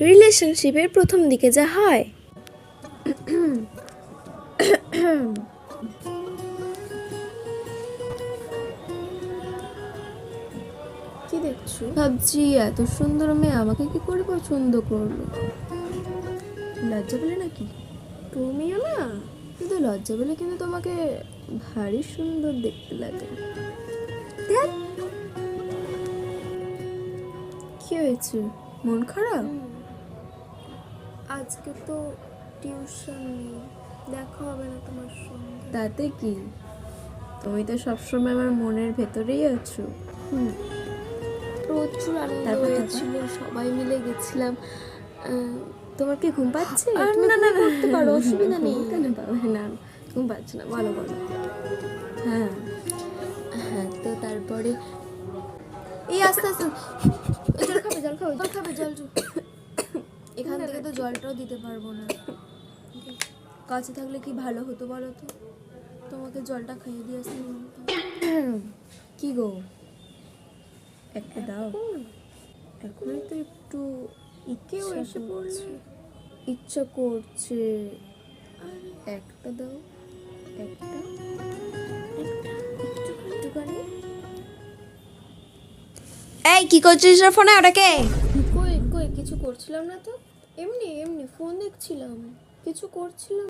রিলেশনশিপের প্রথম দিকে যা হয়। কি দেখছো? ভাবছি এত সুন্দর মেয়ে আমাকে কি করে পছন্দ করলো। লজ্জা পেলে নাকি? তুমিও না? শুধু লজ্জা পেলে কিন্তু তোমাকে ভারী সুন্দর দেখতে লাগে। কি হয়েছে, মন খারাপ? আজকে তো টিউশন নেই, দেখা হবে না তোমার সঙ্গে। তাতে কি, তুমি তো সবসময় আমার মনের ভেতরেই আছো। প্রচুর আনন্দ হয়েছিল, সবাই মিলে গেছিলাম। তোমার কি ঘুম পাচ্ছে? না না না, করতে পারো, অসুবিধা নেই। কেন পাবে না, ঘুম পাচ্ছে না, বলো বলো। হ্যাঁ হ্যাঁ, তো তারপরে এই আস্তে আস্তে জল খাবে, জল খাবে, জল খাবে, জল এখান থেকে তো জলটাও দিতে পারবো না। কাছে থাকলে কি ভালো হতো বলো তো, তোমাকে জলটা খাইয়ে দিয়ে আসতে বলতাম। কি গো, একটা দাও। এখনই তো একটু কেউ এসে পড়লে ইচ্ছা করছে। একটা দাও, একটা একটুখানি। এই কি করছিস রে ফোনে? ওটাকে কই কই কিছু করছিলাম না তো, এমনি এমনি ফোন দেখছিলাম, কিছু করছিলাম